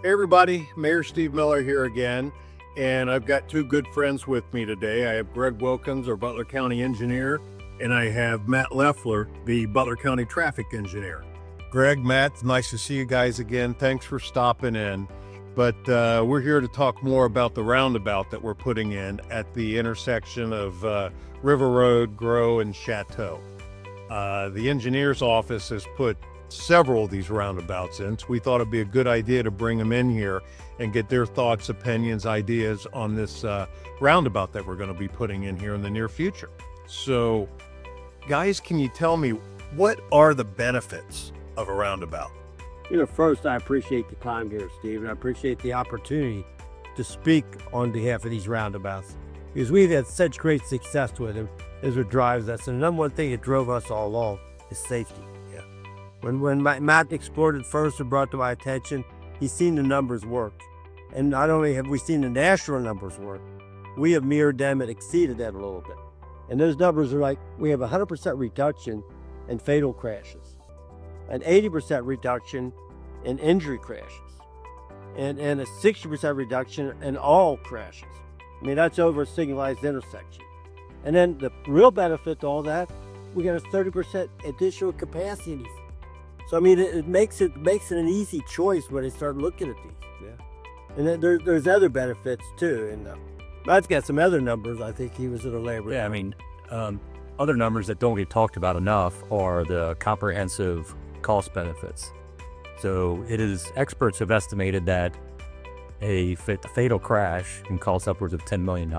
Hey everybody, Mayor Steve Miller here again, and I've got two good friends with me today. I have Greg Wilkins, our Butler County Engineer, and I have Matt Leffler, the Butler County Traffic Engineer. Greg, Matt, it's nice to see you guys again. Thanks for stopping in. But we're here to talk more about the roundabout that we're putting in at the intersection of River Road, Groh, and Chateau. The engineer's office has put several of these roundabouts in, so we thought it'd be a good idea to bring them in here and get their thoughts, opinions, ideas on this roundabout that we're going to be putting in here in the near future. So, guys, can you tell me what are the benefits of a roundabout? First, I appreciate the time here, Steve, and I appreciate the opportunity to speak on behalf of these roundabouts because we've had such great success with them as what drives us. And the number one thing that drove us all along is safety. Yeah. When Matt explored it first and brought to my attention, he's seen the numbers work. And not only have we seen the national numbers work, we have mirrored them and exceeded that a little bit. And those numbers are like, we have a 100% reduction in fatal crashes, an 80% reduction in injury crashes, and a 60% reduction in all crashes. I mean, that's over a signalized intersection. And then the real benefit to all that, we got a 30% additional capacity in these. So, I mean, it makes it an easy choice when they start looking at these. Yeah. And then there's other benefits too. And Matt's got some other numbers I think he was going to elaborate. Yeah, I mean, other numbers that don't get talked about enough are the comprehensive cost benefits. So experts have estimated that a fatal crash can cost upwards of $10 million.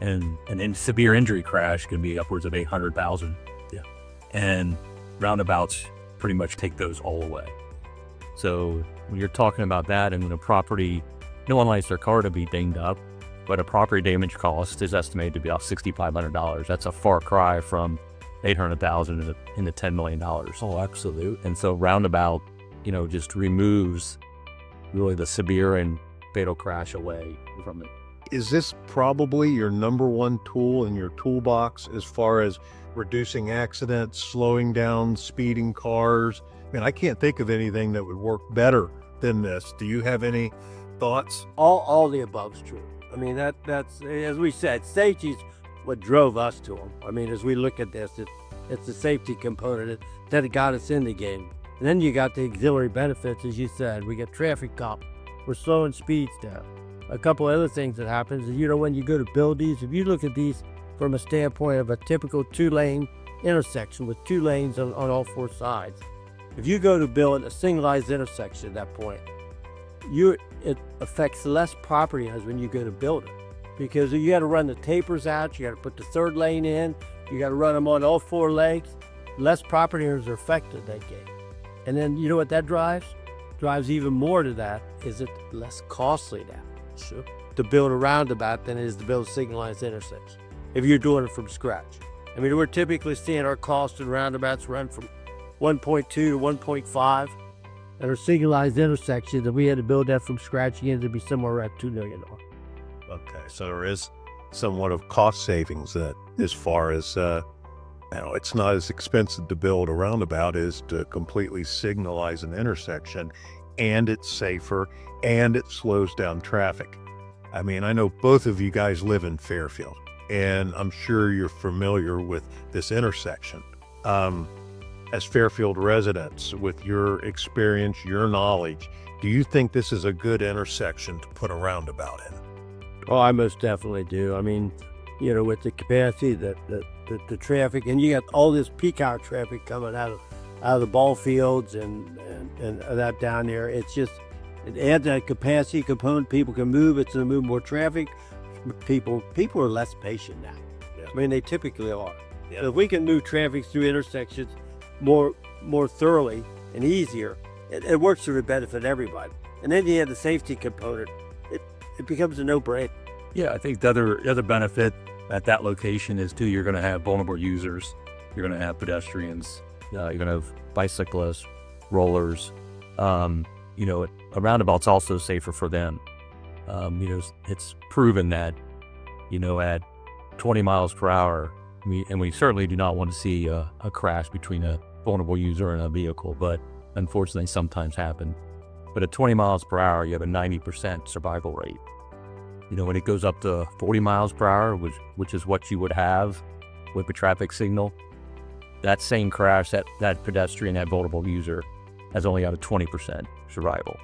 And a severe injury crash can be upwards of $800,000. Yeah. And roundabouts pretty much take those all away. So when you're talking about that and when a property, no one likes their car to be dinged up, but a property damage cost is estimated to be about $6,500. That's a far cry from $800,000 into $10 million. Oh, absolutely. And so roundabout, just removes really the severe and fatal crash away from it. Is this probably your number one tool in your toolbox as far as reducing accidents, slowing down speeding cars? I mean, I can't think of anything that would work better than this. Do you have any thoughts? All the above's true. I mean, that's, as we said, safety's what drove us to them. I mean, as we look at this, it's the safety component that got us in the game. And then you got the auxiliary benefits, as you said. We get traffic cop. We're slowing speeds down. A couple other things that happens is, when you go to build these, if you look at these from a standpoint of a typical two-lane intersection with two lanes on all four sides, if you go to build a signalized intersection at that point, it affects less property owners when you go to build it. Because you got to run the tapers out, you got to put the third lane in, you got to run them on all four legs. Less property owners are affected that game. And then you know what that drives? Drives even more to that, is it less costly now to build a roundabout than it is to build a signalized intersection, if you're doing it from scratch. I mean, we're typically seeing our cost in roundabouts run from 1.2 to 1.5. And our signalized intersections, if we had to build that from scratch again, it'd be somewhere around $2 million. Okay, so there is somewhat of cost savings that, as far as, it's not as expensive to build a roundabout as to completely signalize an intersection, and it's safer, and it slows down traffic. I mean, I know both of you guys live in Fairfield, and I'm sure you're familiar with this intersection. As Fairfield residents, with your experience, your knowledge, do you think this is a good intersection to put a roundabout in? Oh, I most definitely do. I mean, with the capacity, the traffic, and you got all this peak hour traffic coming out of the ball fields and that down there. It's just, it adds that capacity component. People can move. It's going to move more traffic. People are less patient now. Yeah. I mean, they typically are. Yeah. So if we can move traffic through intersections more thoroughly and easier, it works to the benefit of everybody. And then you have the safety component. It becomes a no-brainer. Yeah, I think the other benefit at that location is too, you're going to have vulnerable users, you're going to have pedestrians, you're going to have bicyclists, rollers. A roundabout's also safer for them. It's proven that, at 20 miles per hour, we certainly do not want to see a crash between a vulnerable user and a vehicle, but unfortunately sometimes happen. But at 20 miles per hour, you have a 90% survival rate. You know, when it goes up to 40 miles per hour, which is what you would have with a traffic signal, that same crash, that pedestrian, that vulnerable user, has only got a 20% survival.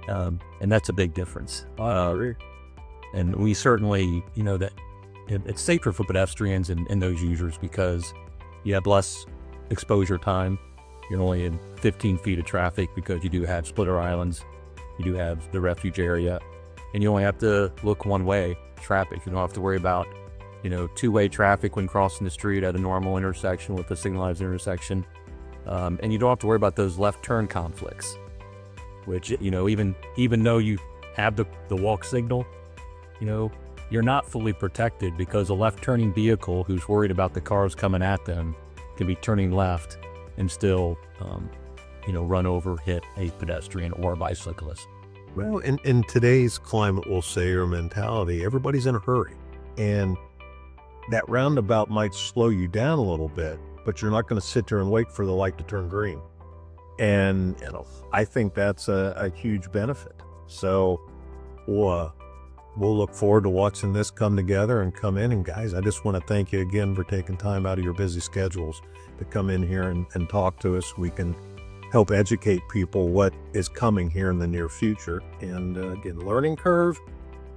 And that's a big difference. And we certainly, you know, that it's safer for pedestrians and those users because you have less exposure time. You're only in 15 feet of traffic because you do have splitter islands, you do have the refuge area, and you only have to look one way traffic. You don't have to worry about, you know, two-way traffic when crossing the street at a normal intersection with a signalized intersection. And you don't have to worry about those left turn conflicts, which, you know, even though you have the walk signal, you know, you're not fully protected because a left turning vehicle who's worried about the cars coming at them can be turning left and still, you know, run over, hit a pedestrian or a bicyclist. Well, in today's climate, we'll say, or mentality, everybody's in a hurry. And that roundabout might slow you down a little bit, but you're not going to sit there and wait for the light to turn green. And, you know, I think that's a huge benefit. So we'll look forward to watching this come together and come in. And guys, I just want to thank you again for taking time out of your busy schedules to come in here and talk to us. We can help educate people what is coming here in the near future. And again, learning curve,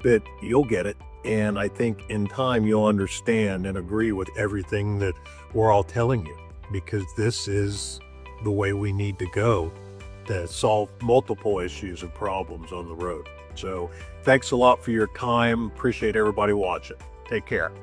but you'll get it. And I think in time you'll understand and agree with everything that we're all telling you, because this is the way we need to go to solve multiple issues and problems on the road. So thanks a lot for your time. Appreciate everybody watching. Take care.